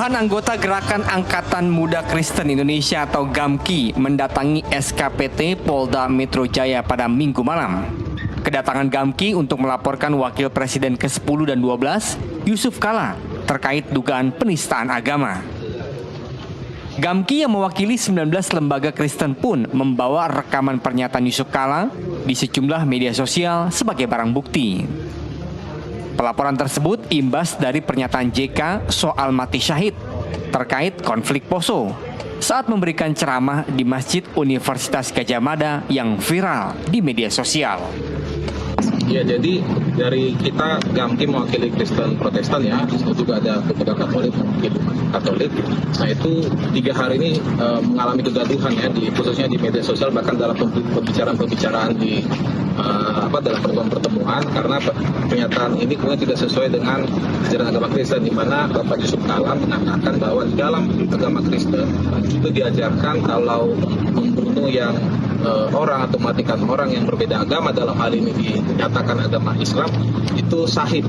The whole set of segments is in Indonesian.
Puluhan anggota Gerakan Angkatan Muda Kristen Indonesia atau GAMKI mendatangi SKPT Polda Metro Jaya pada Minggu malam. Kedatangan GAMKI untuk melaporkan Wakil Presiden ke-10 dan 12, Yusuf Kala, terkait dugaan penistaan agama. GAMKI yang mewakili 19 lembaga Kristen pun membawa rekaman pernyataan Yusuf Kala di sejumlah media sosial sebagai barang bukti. Pelaporan tersebut imbas dari pernyataan JK soal mati syahid terkait konflik Poso saat memberikan ceramah di Masjid Universitas Gadjah Mada yang viral di media sosial. Ya, jadi dari kita GAMKI mewakili Kristen Protestan ya, juga ada beberapa Katolik mewakili Katolik. Nah itu 3 hari ini mengalami kegaduhan ya, khususnya di media sosial, bahkan dalam pembicaraan di dalam pertemuan karena pernyataan ini kemudian tidak sesuai dengan ajaran agama Kristen, di mana Bapak Yusuf Kala mengatakan bahwa di dalam agama Kristen itu diajarkan kalau membunuh yang orang atau mematikan orang yang berbeda agama, dalam hal ini dinyatakan agama Islam, itu sahih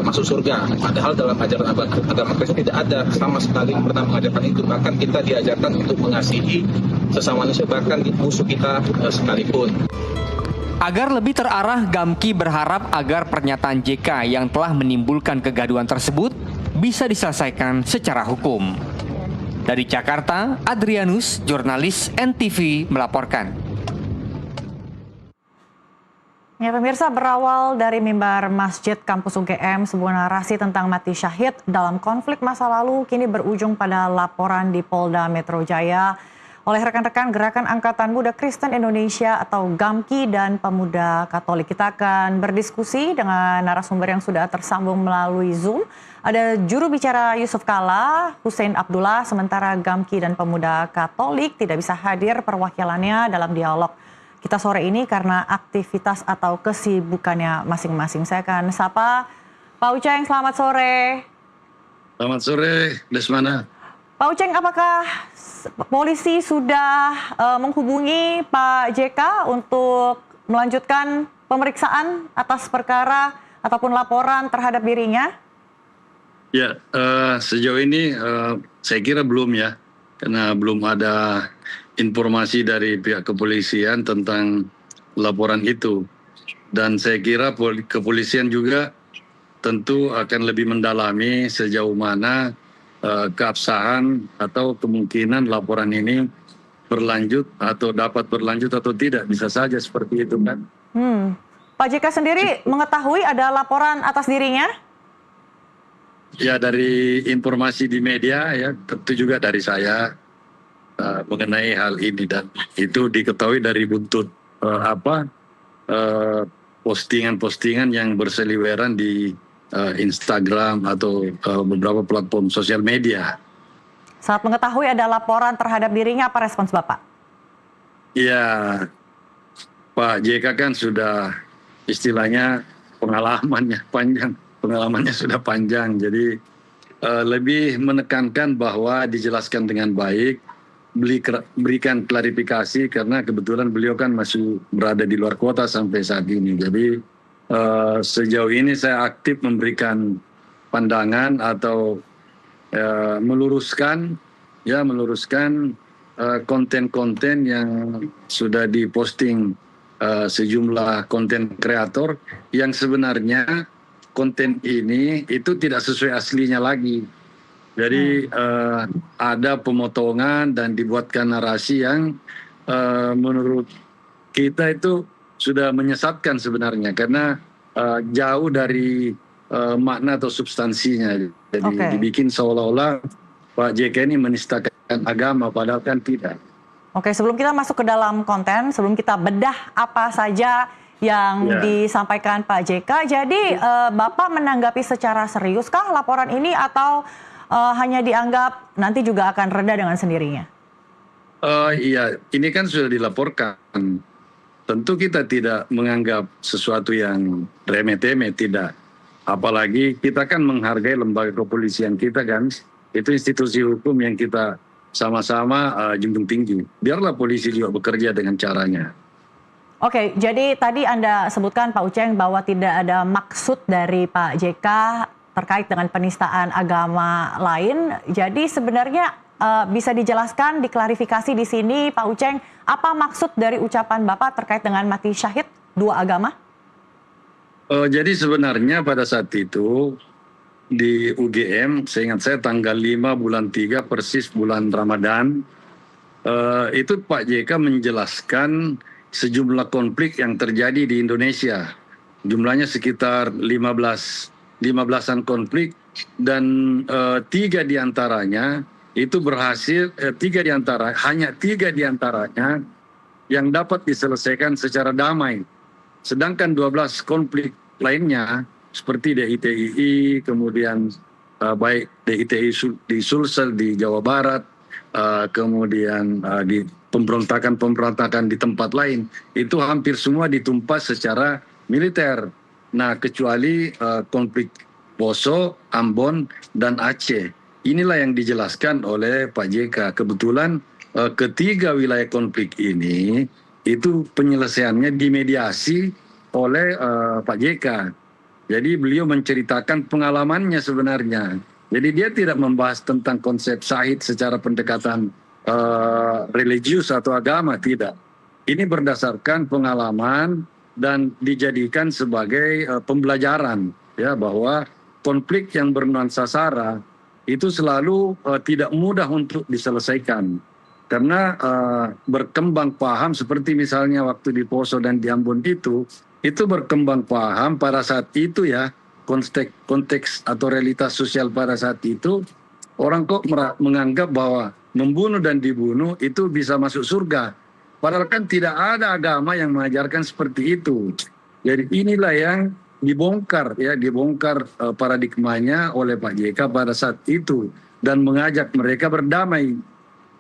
masuk surga. Padahal dalam ajaran agama Kristen tidak ada sama sekali yang pernah mengajarkan itu. Bahkan kita diajarkan untuk mengasihi sesama manusia, bahkan musuh kita sekalipun. Agar lebih terarah, GAMKI berharap agar pernyataan JK yang telah menimbulkan kegaduhan tersebut bisa diselesaikan secara hukum. Dari Jakarta, Adrianus, jurnalis NTV melaporkan. Ya pemirsa, berawal dari mimbar Masjid Kampus UGM, sebuah narasi tentang mati syahid dalam konflik masa lalu kini berujung pada laporan di Polda Metro Jaya oleh rekan-rekan Gerakan Angkatan Muda Kristen Indonesia atau GAMKI dan Pemuda Katolik. Kita akan berdiskusi dengan narasumber yang sudah tersambung melalui Zoom. Ada juru bicara Yusuf Kala, Hussein Abdullah, sementara GAMKI dan Pemuda Katolik tidak bisa hadir perwakilannya dalam dialog kita sore ini karena aktivitas atau kesibukannya masing-masing. Saya akan sapa Pak Uceng, selamat sore. Selamat sore, Desmana. Pak Uceng, apakah polisi sudah menghubungi Pak JK untuk melanjutkan pemeriksaan atas perkara ataupun laporan terhadap dirinya? Ya, sejauh ini saya kira belum ya, karena belum ada informasi dari pihak kepolisian tentang laporan itu. Dan saya kira kepolisian juga tentu akan lebih mendalami sejauh mana keabsahan atau kemungkinan laporan ini berlanjut atau dapat berlanjut atau tidak, bisa saja seperti itu kan. Pak JK sendiri mengetahui ada laporan atas dirinya? Ya, dari informasi di media ya, tentu juga dari saya mengenai hal ini, dan itu diketahui dari buntut postingan-postingan yang berseliweran di Instagram atau beberapa platform sosial media. Saat mengetahui ada laporan terhadap dirinya, apa respons Bapak? Ya, Pak JK kan sudah istilahnya pengalamannya sudah panjang, jadi lebih menekankan bahwa dijelaskan dengan baik, berikan klarifikasi, karena kebetulan beliau kan masih berada di luar kota sampai saat ini. Jadi sejauh ini saya aktif memberikan pandangan atau meluruskan konten-konten yang sudah diposting sejumlah konten kreator yang sebenarnya konten ini itu tidak sesuai aslinya lagi. Jadi ada pemotongan dan dibuatkan narasi yang menurut kita itu sudah menyesatkan sebenarnya, karena jauh dari makna atau substansinya. Jadi dibikin seolah-olah Pak JK ini menistakan agama, padahal kan tidak. Oke, sebelum kita masuk ke dalam konten, sebelum kita bedah apa saja yang disampaikan Pak JK, jadi Bapak menanggapi secara seriuskah laporan ini atau hanya dianggap nanti juga akan reda dengan sendirinya? Iya, ini kan sudah dilaporkan. Tentu kita tidak menganggap sesuatu yang remeh-temeh, tidak. Apalagi kita kan menghargai lembaga kepolisian kita kan. Itu institusi hukum yang kita sama-sama junjung tinggi. Biarlah polisi juga bekerja dengan caranya. Oke, jadi tadi Anda sebutkan Pak Uceng bahwa tidak ada maksud dari Pak JK terkait dengan penistaan agama lain. Jadi sebenarnya bisa dijelaskan, diklarifikasi di sini Pak Uceng, apa maksud dari ucapan Bapak terkait dengan mati syahid dua agama? Jadi sebenarnya pada saat itu di UGM, seingat saya tanggal 5 bulan 3 persis bulan Ramadan, itu Pak JK menjelaskan sejumlah konflik yang terjadi di Indonesia. Jumlahnya sekitar 15-an konflik dan 3 diantaranya itu berhasil, hanya 3 diantaranya yang dapat diselesaikan secara damai. Sedangkan 12 konflik lainnya seperti DITII, kemudian baik DITI di Sulsel di Jawa Barat, kemudian di pemberontakan di tempat lain, itu hampir semua ditumpas secara militer. Nah, kecuali konflik Poso, Ambon, dan Aceh. Inilah yang dijelaskan oleh Pak JK. Kebetulan ketiga wilayah konflik ini itu penyelesaiannya dimediasi oleh Pak JK. Jadi beliau menceritakan pengalamannya sebenarnya. Jadi dia tidak membahas tentang konsep syahid secara pendekatan religius atau agama, tidak. Ini berdasarkan pengalaman dan dijadikan sebagai pembelajaran, ya, bahwa konflik yang bernuansa sara itu selalu tidak mudah untuk diselesaikan. Karena berkembang paham seperti misalnya waktu di Poso dan di Ambon itu berkembang paham pada saat itu, ya, konteks atau realitas sosial pada saat itu, orang kok menganggap bahwa membunuh dan dibunuh itu bisa masuk surga. Padahal kan tidak ada agama yang mengajarkan seperti itu. Jadi inilah yang dibongkar paradigmanya oleh Pak JK pada saat itu dan mengajak mereka berdamai.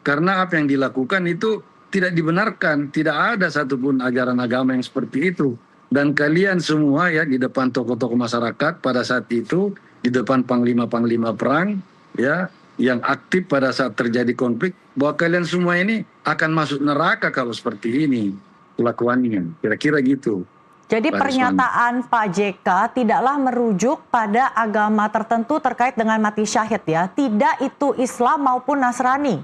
Karena apa yang dilakukan itu tidak dibenarkan, tidak ada satupun ajaran agama yang seperti itu. Dan kalian semua, ya, di depan tokoh-tokoh masyarakat pada saat itu, di depan panglima-panglima perang, ya, yang aktif pada saat terjadi konflik, bahwa kalian semua ini akan masuk neraka kalau seperti ini kelakuannya. Kira-kira gitu. Jadi pernyataan Pak JK tidaklah merujuk pada agama tertentu terkait dengan mati syahid, ya. Tidak itu Islam maupun Nasrani.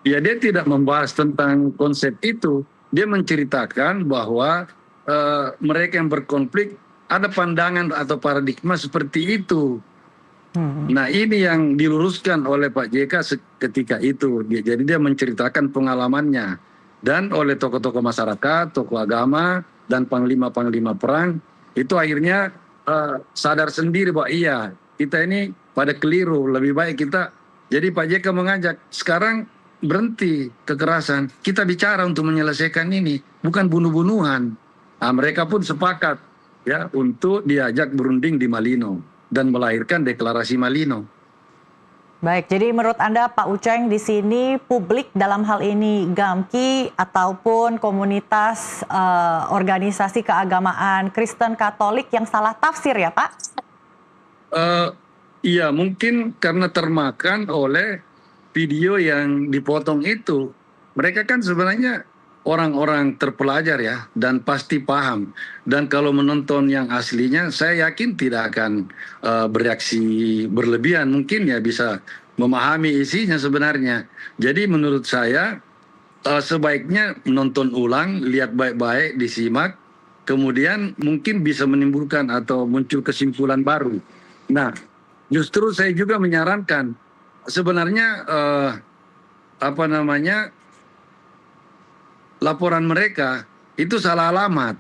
Ya, dia tidak membahas tentang konsep itu. Dia menceritakan bahwa mereka yang berkonflik ada pandangan atau paradigma seperti itu. Nah, ini yang diluruskan oleh Pak JK ketika itu. Jadi dia menceritakan pengalamannya. Dan oleh tokoh-tokoh masyarakat, tokoh agama, dan panglima-panglima perang, itu akhirnya sadar sendiri bahwa iya, kita ini pada keliru, lebih baik kita. Jadi Pak JK mengajak, sekarang berhenti kekerasan, kita bicara untuk menyelesaikan ini, bukan bunuh-bunuhan. Nah, mereka pun sepakat, ya, untuk diajak berunding di Malino dan melahirkan deklarasi Malino. Baik, jadi menurut Anda Pak Uceng di sini publik dalam hal ini GAMKI ataupun komunitas organisasi keagamaan Kristen Katolik yang salah tafsir, ya Pak? Iya, mungkin karena termakan oleh video yang dipotong itu. Mereka kan sebenarnya orang-orang terpelajar, ya, dan pasti paham. Dan kalau menonton yang aslinya, saya yakin tidak akan bereaksi berlebihan. Mungkin ya bisa memahami isinya sebenarnya. Jadi menurut saya sebaiknya menonton ulang, lihat baik-baik, disimak, kemudian mungkin bisa menimbulkan atau muncul kesimpulan baru. Nah, justru saya juga menyarankan sebenarnya laporan mereka itu salah alamat.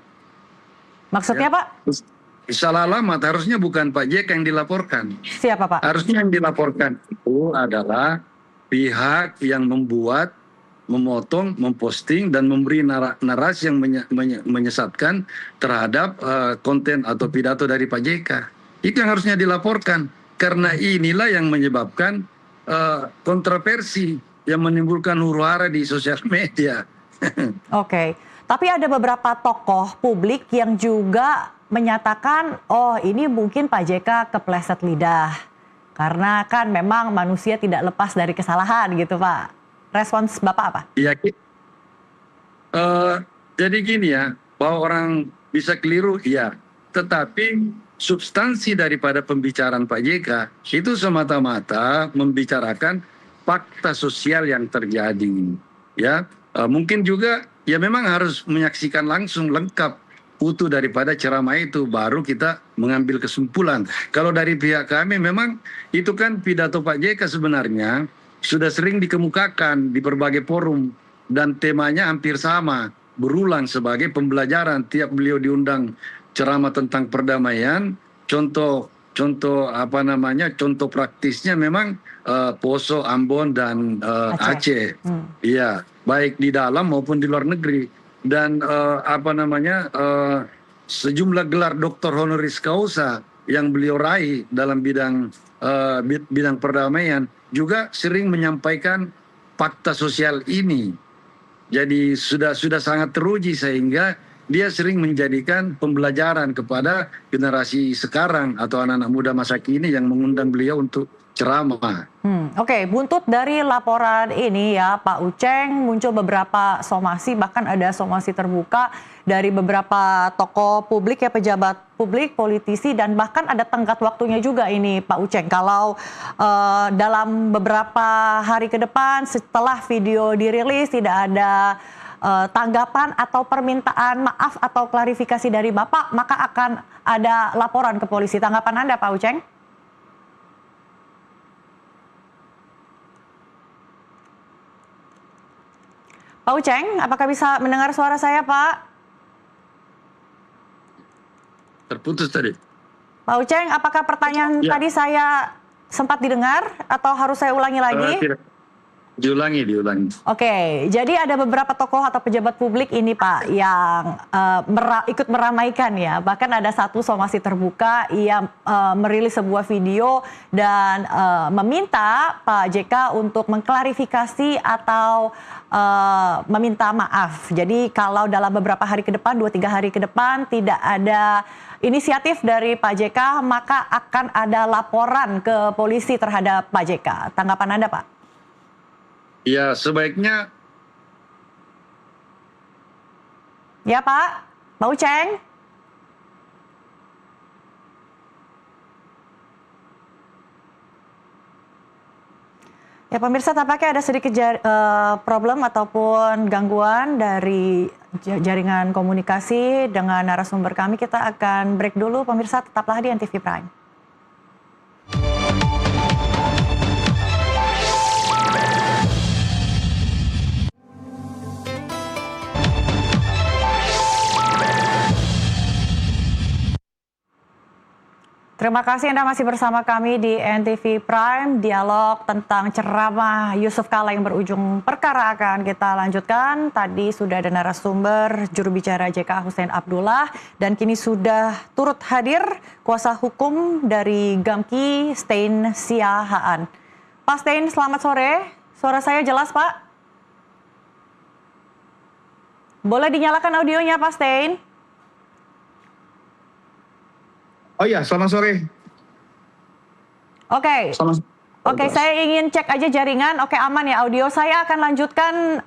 Maksudnya, ya, Pak? Salah alamat, harusnya bukan Pak JK yang dilaporkan. Siapa, Pak? Harusnya yang dilaporkan itu adalah pihak yang membuat, memotong, memposting, dan memberi narasi yang menyesatkan terhadap konten atau pidato dari Pak JK. Itu yang harusnya dilaporkan. Karena inilah yang menyebabkan kontroversi yang menimbulkan huru-hara di sosial media. Oke, tapi ada beberapa tokoh publik yang juga menyatakan, oh ini mungkin Pak JK kepleset lidah. Karena kan memang manusia tidak lepas dari kesalahan gitu, Pak. Respons Bapak apa? Iya, jadi gini, ya, bahwa orang bisa keliru, iya. Tetapi substansi daripada pembicaraan Pak JK itu semata-mata membicarakan fakta sosial yang terjadi. Ya, mungkin juga ya memang harus menyaksikan langsung lengkap utuh daripada ceramah itu, baru kita mengambil kesimpulan. Kalau dari pihak kami memang itu kan pidato Pak JK sebenarnya sudah sering dikemukakan di berbagai forum dan temanya hampir sama, berulang sebagai pembelajaran tiap beliau diundang ceramah tentang perdamaian. Contoh contoh praktisnya memang Poso, Ambon dan Aceh. Iya, baik di dalam maupun di luar negeri. Dan sejumlah gelar doktor honoris causa yang beliau raih dalam bidang perdamaian juga sering menyampaikan fakta sosial ini. Jadi sudah sangat teruji sehingga dia sering menjadikan pembelajaran kepada generasi sekarang atau anak-anak muda masa kini yang mengundang beliau untuk ceramah. Oke, buntut dari laporan ini ya Pak Uceng, muncul beberapa somasi, bahkan ada somasi terbuka dari beberapa tokoh publik ya, pejabat publik, politisi, dan bahkan ada tenggat waktunya juga ini Pak Uceng. Kalau dalam beberapa hari ke depan setelah video dirilis tidak ada tanggapan atau permintaan maaf atau klarifikasi dari Bapak, maka akan ada laporan ke polisi. Tanggapan Anda Pak Uceng? Pak Uceng, apakah bisa mendengar suara saya, Pak? Terputus tadi. Pak Uceng, apakah pertanyaan tadi saya sempat didengar atau harus saya ulangi lagi? Tidak. Diulangi. Oke, jadi ada beberapa tokoh atau pejabat publik ini Pak yang ikut meramaikan ya. Bahkan ada satu somasi terbuka, ia merilis sebuah video dan meminta Pak JK untuk mengklarifikasi atau meminta maaf. Jadi kalau dalam beberapa hari ke depan, 2-3 hari ke depan tidak ada inisiatif dari Pak JK, maka akan ada laporan ke polisi terhadap Pak JK. Tanggapan Anda Pak? Ya, sebaiknya. Ya Pak, Pak Uceng. Ya pemirsa, tampaknya ada sedikit problem ataupun gangguan dari jaringan komunikasi dengan narasumber kami. Kita akan break dulu pemirsa, tetaplah di NTV Prime. Terima kasih Anda masih bersama kami di NTV Prime. Dialog tentang ceramah Yusuf Kala yang berujung perkara akan kita lanjutkan. Tadi sudah ada narasumber juru bicara JK Hussein Abdullah dan kini sudah turut hadir kuasa hukum dari Gamki Stein Siahaan. Pak Stein, selamat sore. Suara saya jelas Pak? Boleh dinyalakan audionya Pak Stein? Oh iya, selamat sore. Oke. Oke, saya ingin cek aja jaringan. Oke, aman ya audio. Saya akan lanjutkan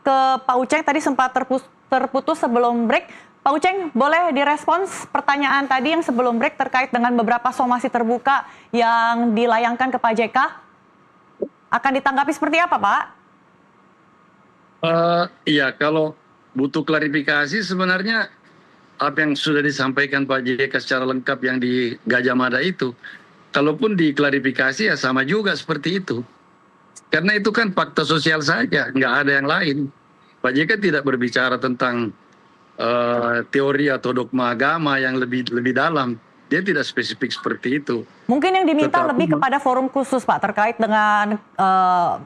ke Pak Uceng. Tadi sempat terputus sebelum break. Pak Uceng, boleh direspons pertanyaan tadi yang sebelum break terkait dengan beberapa somasi terbuka yang dilayangkan ke Pak JK? Akan ditanggapi seperti apa, Pak? Iya, kalau butuh klarifikasi sebenarnya apa yang sudah disampaikan Pak JK secara lengkap yang di Gajah Mada itu, kalaupun diklarifikasi ya sama juga seperti itu. Karena itu kan fakta sosial saja, nggak ada yang lain. Pak JK tidak berbicara tentang teori atau dogma agama yang lebih dalam. Dia tidak spesifik seperti itu. Mungkin yang diminta lebih kepada forum khusus Pak, terkait dengan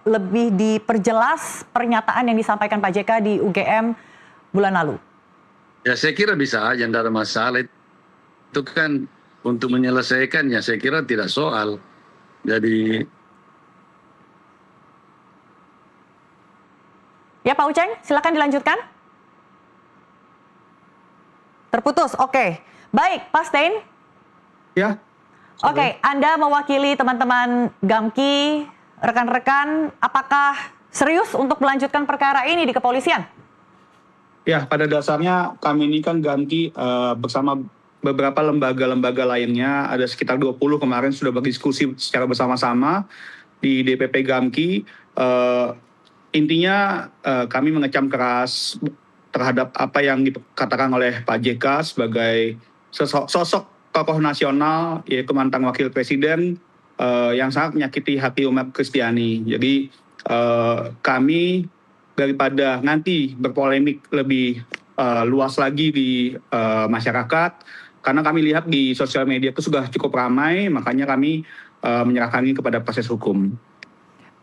lebih diperjelas pernyataan yang disampaikan Pak JK di UGM bulan lalu. Ya saya kira bisa aja, tidak ada masalah. Itu kan untuk menyelesaikannya saya kira tidak soal. Jadi. Ya Pak Uceng, silakan dilanjutkan. Terputus, oke. Baik, Pak Stein. Ya. Oke, Anda mewakili teman-teman Gamki, rekan-rekan, apakah serius untuk melanjutkan perkara ini di kepolisian? Ya, pada dasarnya kami ini kan Gamki bersama beberapa lembaga-lembaga lainnya, ada sekitar 20 kemarin sudah berdiskusi secara bersama-sama di DPP Gamki. Intinya kami mengecam keras terhadap apa yang dikatakan oleh Pak JK sebagai sosok tokoh nasional, yaitu mantan wakil presiden yang sangat menyakiti hati umat Kristiani. Jadi kami daripada nanti berpolemik lebih luas lagi di masyarakat, karena kami lihat di sosial media itu sudah cukup ramai, makanya kami menyerahkannya kepada proses hukum.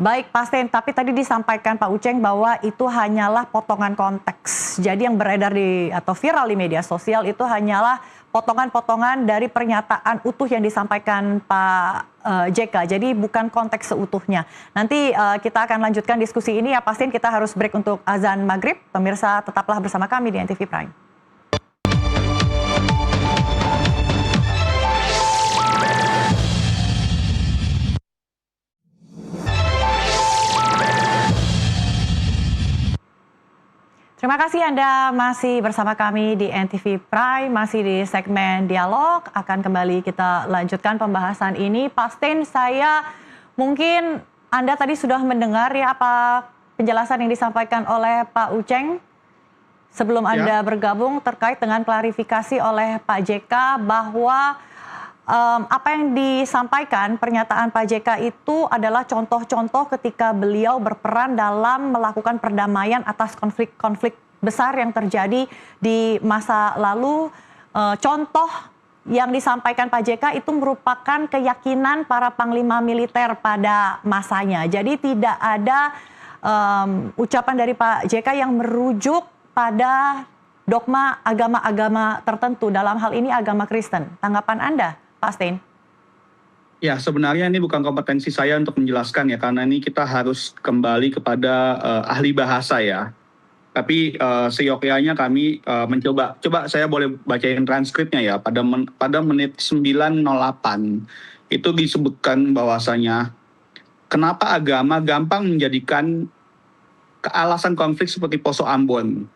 Baik, Pak Sten, tapi tadi disampaikan Pak Uceng bahwa itu hanyalah potongan konteks. Jadi yang beredar atau viral di media sosial itu hanyalah potongan-potongan dari pernyataan utuh yang disampaikan Pak JK. Jadi bukan konteks seutuhnya. Nanti kita akan lanjutkan diskusi ini ya Pak Sten, kita harus break untuk azan maghrib. Pemirsa tetaplah bersama kami di NTV Prime. Terima kasih Anda masih bersama kami di NTV Prime, masih di segmen dialog. Akan kembali kita lanjutkan pembahasan ini. Pak Sten, mungkin Anda tadi sudah mendengar ya apa penjelasan yang disampaikan oleh Pak Uceng sebelum Anda bergabung terkait dengan klarifikasi oleh Pak JK bahwa apa yang disampaikan pernyataan Pak JK itu adalah contoh-contoh ketika beliau berperan dalam melakukan perdamaian atas konflik-konflik besar yang terjadi di masa lalu. Contoh yang disampaikan Pak JK itu merupakan keyakinan para panglima militer pada masanya. Jadi tidak ada ucapan dari Pak JK yang merujuk pada dogma agama-agama tertentu, dalam hal ini agama Kristen. Tanggapan Anda, Pak Sten? Ya, sebenarnya ini bukan kompetensi saya untuk menjelaskan ya, karena ini kita harus kembali kepada ahli bahasa ya. Tapi seyogyanya kami mencoba, saya boleh bacain transkripnya ya, pada menit 9:08 itu disebutkan bahwasanya kenapa agama gampang menjadikan alasan konflik seperti Poso Ambon.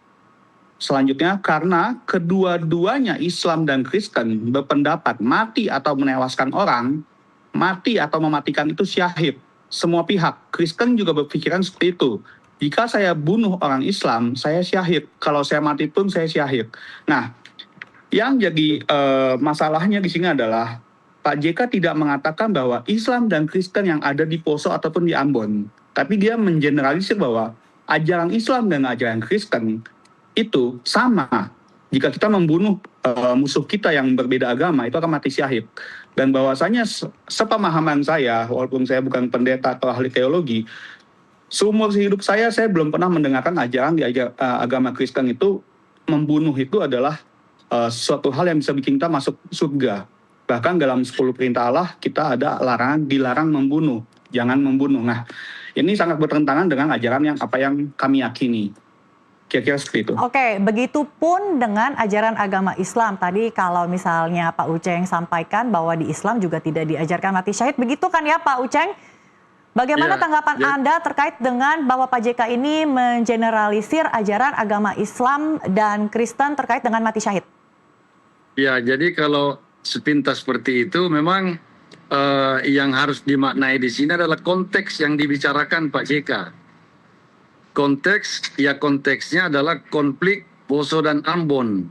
Selanjutnya, karena kedua-duanya Islam dan Kristen berpendapat mati atau menewaskan orang, mati atau mematikan itu syahid. Semua pihak, Kristen juga berpikiran seperti itu. Jika saya bunuh orang Islam, saya syahid. Kalau saya mati pun saya syahid. Nah, yang jadi masalahnya di sini adalah Pak JK tidak mengatakan bahwa Islam dan Kristen yang ada di Poso ataupun di Ambon. Tapi dia mengeneralisir bahwa ajaran Islam dan ajaran Kristen itu sama. Jika kita membunuh musuh kita yang berbeda agama, itu akan mati syahid. Dan bahwasanya sepemahaman saya, walaupun saya bukan pendeta atau ahli teologi, seumur hidup saya belum pernah mendengarkan ajaran di agama Kristen itu membunuh itu adalah suatu hal yang bisa bikin kita masuk surga. Bahkan dalam 10 perintah Allah kita ada dilarang membunuh, jangan membunuh. Nah, ini sangat bertentangan dengan ajaran yang kami yakini. Kira-kira seperti itu. Oke, begitupun dengan ajaran agama Islam. Tadi kalau misalnya Pak Uceng sampaikan bahwa di Islam juga tidak diajarkan mati syahid. Begitu kan ya Pak Uceng? Bagaimana tanggapan Anda terkait dengan bahwa Pak JK ini mengeneralisir ajaran agama Islam dan Kristen terkait dengan mati syahid? Ya, jadi kalau sepintas seperti itu memang yang harus dimaknai di sini adalah konteks yang dibicarakan Pak JK. Konteksnya adalah konflik Poso dan Ambon,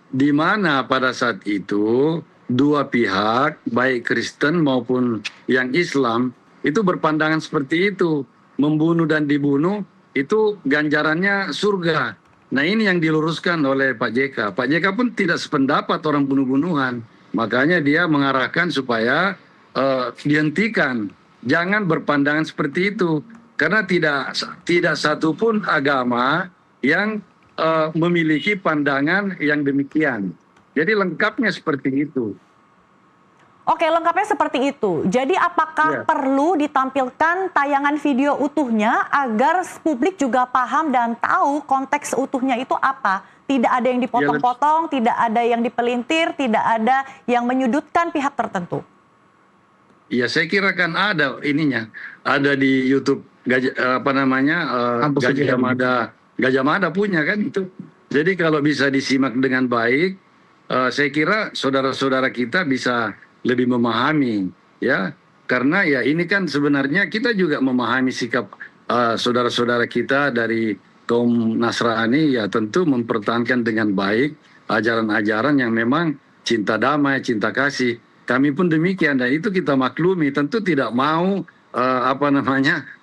di mana pada saat itu dua pihak, baik Kristen maupun yang Islam, itu berpandangan seperti itu. Membunuh dan dibunuh itu ganjarannya surga. Nah, ini yang diluruskan oleh Pak JK. Pak JK pun tidak sependapat orang bunuh-bunuhan. Makanya dia mengarahkan supaya dihentikan. Jangan berpandangan seperti itu. Karena tidak satu pun agama yang memiliki pandangan yang demikian. Jadi lengkapnya seperti itu. Oke, lengkapnya seperti itu. Jadi apakah perlu ditampilkan tayangan video utuhnya agar publik juga paham dan tahu konteks utuhnya itu apa? Tidak ada yang dipotong-potong, tidak ada yang dipelintir, tidak ada yang menyudutkan pihak tertentu. Ya, saya kira kan ada ininya. Ada di YouTube Gajah Mada punya kan itu. Jadi kalau bisa disimak dengan baik, saya kira saudara-saudara kita bisa lebih memahami, ya, karena ya ini kan sebenarnya kita juga memahami sikap saudara-saudara kita dari kaum Nasrani, ya tentu mempertahankan dengan baik ajaran-ajaran yang memang cinta damai, cinta kasih. Kami pun demikian, dan itu kita maklumi. Tentu tidak mau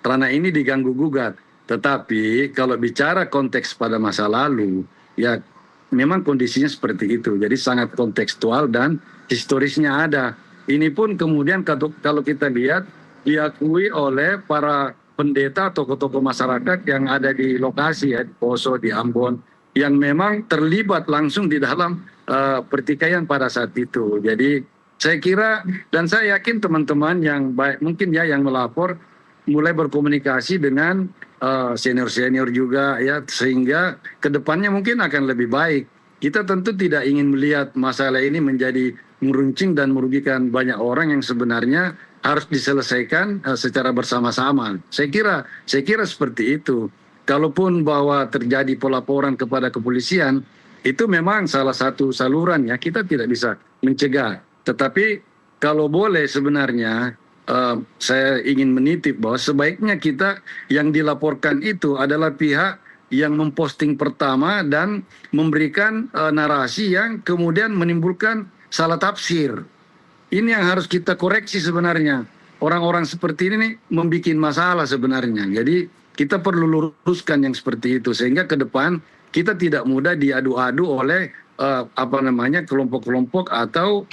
ranah ini diganggu gugat. Tetapi kalau bicara konteks pada masa lalu, ya memang kondisinya seperti itu. Jadi sangat kontekstual dan historisnya ada. Ini pun kemudian kalau kita lihat diakui oleh para pendeta, tokoh-tokoh masyarakat yang ada di lokasi, ya, di Poso, di Ambon, yang memang terlibat langsung di dalam pertikaian pada saat itu. Jadi saya kira dan saya yakin teman-teman yang baik mungkin ya yang melapor mulai berkomunikasi dengan senior-senior juga, ya, sehingga kedepannya mungkin akan lebih baik. Kita tentu tidak ingin melihat masalah ini menjadi meruncing dan merugikan banyak orang yang sebenarnya harus diselesaikan secara bersama-sama. Saya kira seperti itu. Kalaupun bahwa terjadi pelaporan kepada kepolisian, itu memang salah satu saluran, ya, kita tidak bisa mencegah. Tetapi kalau boleh sebenarnya saya ingin menitip bahwa sebaiknya kita yang dilaporkan itu adalah pihak yang memposting pertama dan memberikan narasi yang kemudian menimbulkan salah tafsir. Ini yang harus kita koreksi sebenarnya. Orang-orang seperti ini membuat masalah sebenarnya. Jadi kita perlu luruskan yang seperti itu sehingga ke depan kita tidak mudah diadu-adu oleh kelompok-kelompok atau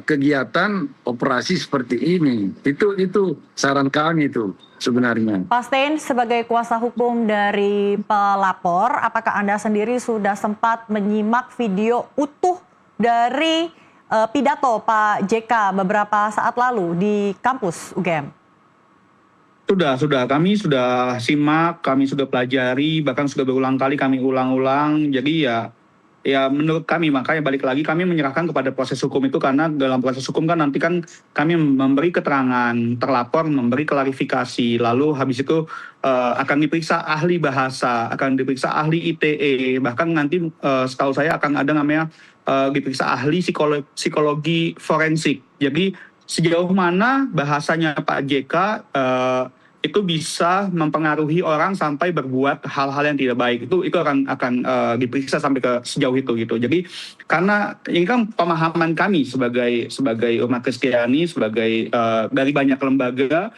kegiatan operasi seperti ini. Itu saran kami itu sebenarnya. Pak Stein, sebagai kuasa hukum dari pelapor, apakah Anda sendiri sudah sempat menyimak video utuh dari pidato Pak JK beberapa saat lalu di kampus UGM? Sudah. Kami sudah simak, kami sudah pelajari, bahkan sudah berulang kali kami ulang-ulang. Jadi ya menurut kami, makanya balik lagi kami menyerahkan kepada proses hukum itu, karena dalam proses hukum kan nanti kan kami memberi keterangan terlapor, memberi klarifikasi, lalu habis itu akan diperiksa ahli bahasa, akan diperiksa ahli ITE, bahkan nanti setahu saya akan ada namanya diperiksa ahli psikologi forensik. Jadi sejauh mana bahasanya Pak JK itu bisa mempengaruhi orang sampai berbuat hal-hal yang tidak baik, itu akan diperiksa sampai ke sejauh itu gitu. Jadi karena ini kan pemahaman kami sebagai umat Kristiani, sebagai dari banyak lembaga,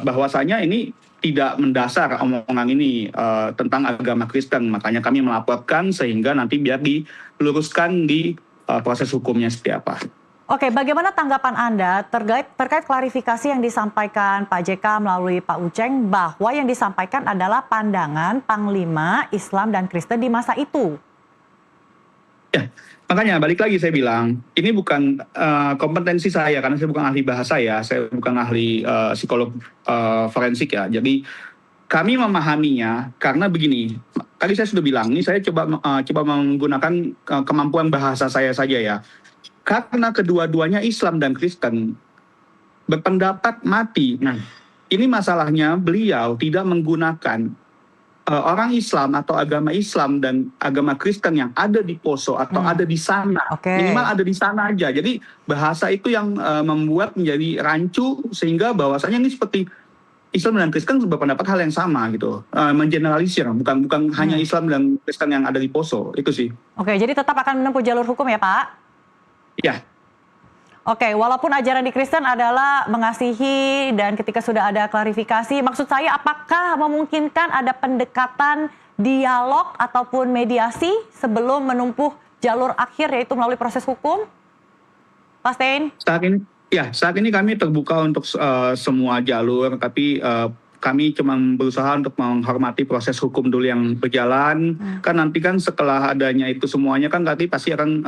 bahwasanya ini tidak mendasar omongan ini tentang agama Kristen, makanya kami melaporkan sehingga nanti biar diluruskan di proses hukumnya seperti apa. Oke, bagaimana tanggapan Anda terkait klarifikasi yang disampaikan Pak JK melalui Pak Uceng bahwa yang disampaikan adalah pandangan Panglima Islam dan Kristen di masa itu? Ya, makanya balik lagi saya bilang, ini bukan kompetensi saya karena saya bukan ahli bahasa ya, saya bukan ahli psikolog forensik ya. Jadi kami memahaminya karena begini, tadi saya sudah bilang, ini saya coba menggunakan kemampuan bahasa saya saja ya. Karena kedua-duanya Islam dan Kristen berpendapat mati. Nah, ini masalahnya beliau tidak menggunakan orang Islam atau agama Islam dan agama Kristen yang ada di Poso atau ada di sana. Minimal ada di sana aja. Jadi bahasa itu yang membuat menjadi rancu sehingga bahwasanya ini seperti Islam dan Kristen berpendapat hal yang sama gitu. Mengeneralisir, bukan hanya Islam dan Kristen yang ada di Poso. Itu sih. Oke, jadi tetap akan menempuh jalur hukum ya Pak? Ya. Oke, walaupun ajaran di Kristen adalah mengasihi dan ketika sudah ada klarifikasi, maksud saya apakah memungkinkan ada pendekatan dialog ataupun mediasi sebelum menempuh jalur akhir yaitu melalui proses hukum? Pak Stein? Saat ini kami terbuka untuk semua jalur, tapi kami cuma berusaha untuk menghormati proses hukum dulu yang berjalan. Kan nanti kan setelah adanya itu semuanya kan nanti pasti akan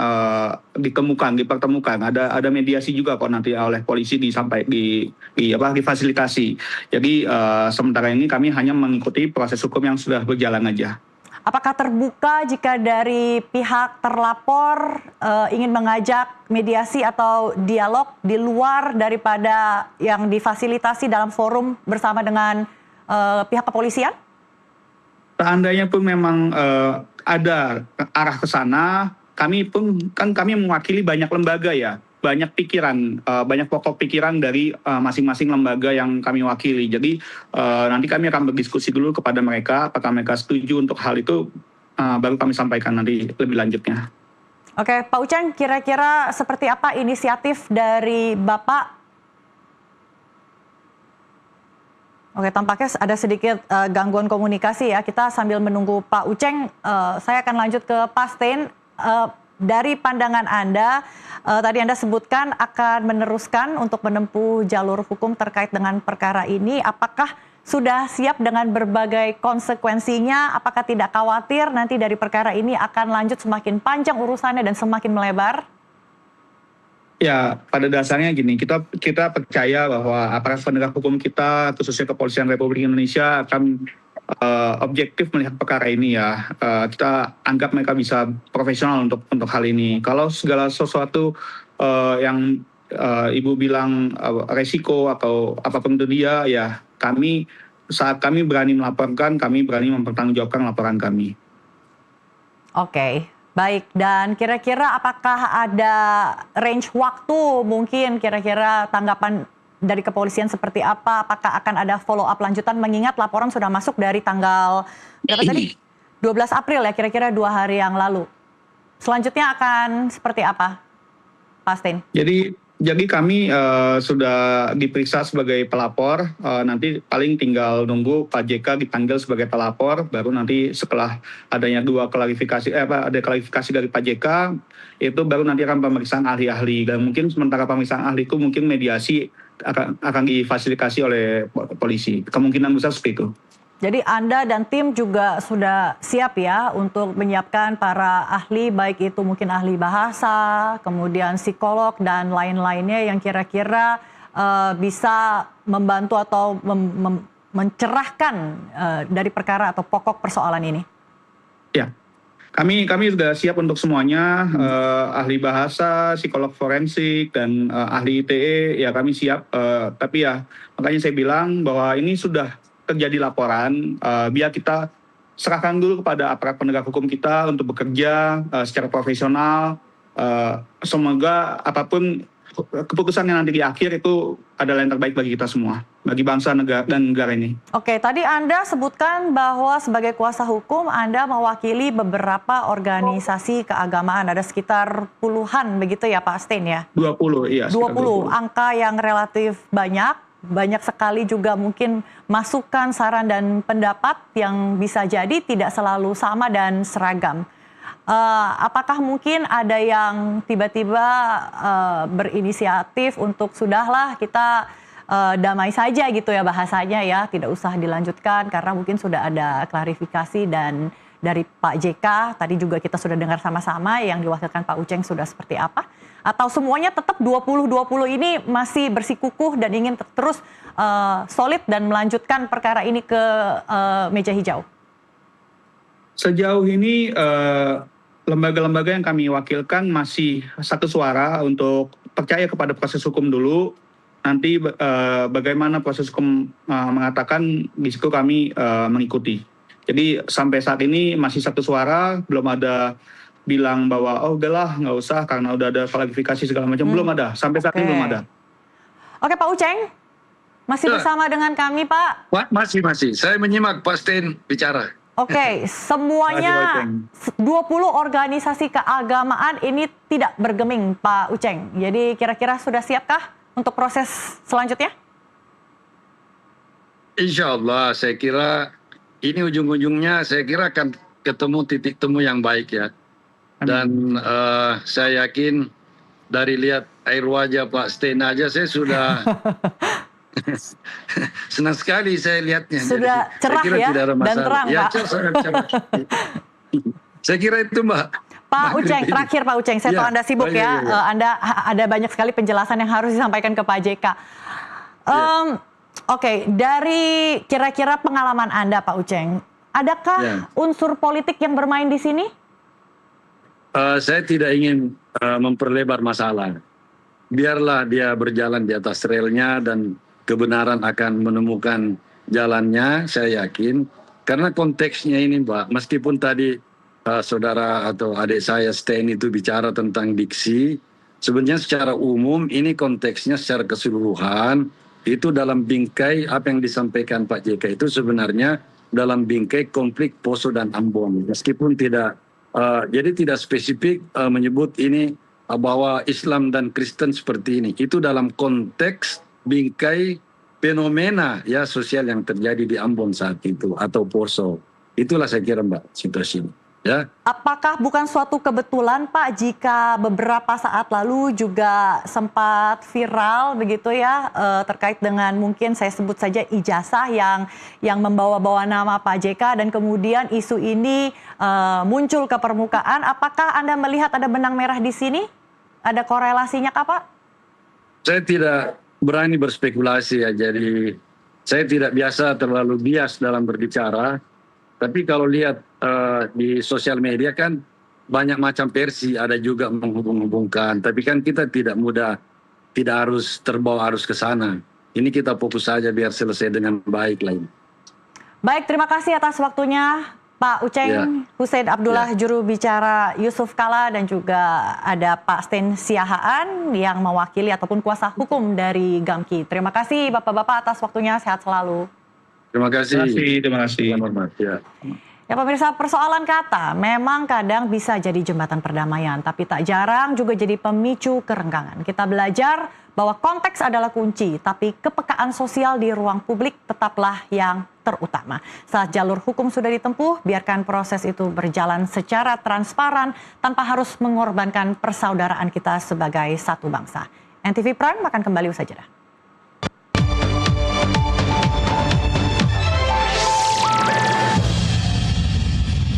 dipertemukan. Ada mediasi juga kok nanti oleh polisi difasilitasi. Jadi sementara ini kami hanya mengikuti proses hukum yang sudah berjalan aja. Apakah terbuka jika dari pihak terlapor ingin mengajak mediasi atau dialog di luar daripada yang difasilitasi dalam forum bersama dengan pihak kepolisian? Seandainya pun memang ada arah ke sana, kami mewakili banyak lembaga ya, banyak pikiran, banyak pokok pikiran dari masing-masing lembaga yang kami wakili. Jadi nanti kami akan berdiskusi dulu kepada mereka, apakah mereka setuju untuk hal itu, baru kami sampaikan nanti lebih lanjutnya. Oke, Pak Uceng, kira-kira seperti apa inisiatif dari Bapak? Oke, tampaknya ada sedikit gangguan komunikasi ya. Kita sambil menunggu Pak Uceng, saya akan lanjut ke Pak Stein. Dari pandangan Anda, tadi Anda sebutkan akan meneruskan untuk menempuh jalur hukum terkait dengan perkara ini. Apakah sudah siap dengan berbagai konsekuensinya? Apakah tidak khawatir nanti dari perkara ini akan lanjut semakin panjang urusannya dan semakin melebar? Ya, pada dasarnya gini, kita percaya bahwa aparat penegak hukum kita, khususnya Kepolisian Republik Indonesia, akan objektif melihat perkara ini ya. Kita anggap mereka bisa profesional untuk hal ini. Kalau segala sesuatu yang Ibu bilang resiko atau apapun itu dia, ya saat kami berani melaporkan, kami berani mempertanggungjawabkan laporan kami. Oke. Baik, dan kira-kira apakah ada range waktu mungkin kira-kira tanggapan dari kepolisian seperti apa? Apakah akan ada follow up lanjutan mengingat laporan sudah masuk dari tanggal berapa tadi? 12 April ya, kira-kira 2 hari yang lalu. Selanjutnya akan seperti apa, Pak Stein? Jadi kami sudah diperiksa sebagai pelapor, nanti paling tinggal nunggu Pak JK dipanggil sebagai pelapor, baru nanti setelah adanya ada klarifikasi dari Pak JK, itu baru nanti akan pemeriksaan ahli-ahli, dan mungkin sementara pemeriksaan ahli itu mungkin mediasi akan difasilitasi oleh polisi, kemungkinan besar seperti itu. Jadi Anda dan tim juga sudah siap ya untuk menyiapkan para ahli, baik itu mungkin ahli bahasa, kemudian psikolog dan lain-lainnya yang kira-kira bisa membantu atau mencerahkan dari perkara atau pokok persoalan ini? Ya, kami sudah siap untuk semuanya, ahli bahasa, psikolog forensik, dan ahli ITE, ya kami siap. Tapi ya makanya saya bilang bahwa ini sudah terjadi laporan, biar kita serahkan dulu kepada aparat penegak hukum kita untuk bekerja secara profesional. Semoga apapun keputusan yang nanti di akhir itu adalah yang terbaik bagi kita semua, bagi bangsa dan negara ini. Oke, tadi Anda sebutkan bahwa sebagai kuasa hukum Anda mewakili beberapa organisasi keagamaan, ada sekitar puluhan begitu ya Pak Stein ya? 20, iya. 20, angka yang relatif banyak sekali juga mungkin masukan, saran dan pendapat yang bisa jadi tidak selalu sama dan seragam. Apakah mungkin ada yang tiba-tiba berinisiatif untuk sudahlah kita damai saja gitu ya bahasanya ya, tidak usah dilanjutkan karena mungkin sudah ada klarifikasi dan dari Pak JK, tadi juga kita sudah dengar sama-sama yang diwakilkan Pak Uceng sudah seperti apa? Atau semuanya tetap 20-20 ini masih bersikukuh dan ingin terus solid dan melanjutkan perkara ini ke meja hijau? Sejauh ini lembaga-lembaga yang kami wakilkan masih satu suara untuk percaya kepada proses hukum dulu. Nanti bagaimana proses hukum mengatakan, di situ kami mengikuti. Jadi sampai saat ini masih satu suara, belum ada bilang bahwa oh udahlah nggak usah karena udah ada klarifikasi segala macam, belum ada. Sampai saat ini belum ada. Oke Pak Uceng, masih bersama dengan kami Pak? Masih. Saya menyimak Pak Stein bicara. Oke, semuanya 20 organisasi keagamaan ini tidak bergeming Pak Uceng. Jadi kira-kira sudah siapkah untuk proses selanjutnya? Insya Allah, saya kira ini ujung-ujungnya saya kira akan ketemu titik temu yang baik ya. Dan saya yakin dari lihat air wajah Pak Stein aja saya sudah senang sekali saya lihatnya. Sudah jadi, cerah ya dan terang ya, Pak. Cerah. Saya kira itu Mbak. Pak Uceng, terakhir Pak Uceng, saya tahu Anda sibuk ya. Anda ada banyak sekali penjelasan yang harus disampaikan ke Pak JK. Oke, dari kira-kira pengalaman Anda Pak Uceng, adakah unsur politik yang bermain di sini? Saya tidak ingin memperlebar masalah. Biarlah dia berjalan di atas relnya dan kebenaran akan menemukan jalannya, saya yakin. Karena konteksnya ini Mbak, meskipun tadi saudara atau adik saya Sten itu bicara tentang diksi, sebenarnya secara umum ini konteksnya secara keseluruhan itu dalam bingkai apa yang disampaikan Pak JK itu sebenarnya dalam bingkai konflik Poso dan Ambon. Meskipun tidak, jadi tidak spesifik menyebut ini bahwa Islam dan Kristen seperti ini. Itu dalam konteks bingkai fenomena ya sosial yang terjadi di Ambon saat itu atau Poso. Itulah saya kira Mbak situasinya. Ya. Apakah bukan suatu kebetulan Pak jika beberapa saat lalu juga sempat viral begitu ya terkait dengan mungkin saya sebut saja ijazah yang membawa-bawa nama Pak JK dan kemudian isu ini muncul ke permukaan. Apakah Anda melihat ada benang merah di sini? Ada korelasinya kah Pak? Saya tidak berani berspekulasi ya, jadi saya tidak biasa terlalu bias dalam berbicara. Tapi kalau lihat di sosial media kan banyak macam versi, ada juga menghubung-hubungkan. Tapi kan kita tidak mudah, tidak harus terbawa arus ke sana. Ini kita fokus saja biar selesai dengan baik lah ini. Baik, terima kasih atas waktunya Pak Uceng Hussein Abdullah, juru bicara Yusuf Kala, dan juga ada Pak Sten Siahaan yang mewakili ataupun kuasa hukum dari Gamki. Terima kasih Bapak-Bapak atas waktunya, sehat selalu. Terima kasih. Terima kasih. Ya pemirsa, persoalan kata memang kadang bisa jadi jembatan perdamaian, tapi tak jarang juga jadi pemicu kerenggangan. Kita belajar bahwa konteks adalah kunci, tapi kepekaan sosial di ruang publik tetaplah yang terutama. Saat jalur hukum sudah ditempuh, biarkan proses itu berjalan secara transparan tanpa harus mengorbankan persaudaraan kita sebagai satu bangsa. NTV Prime akan kembali usai jeda.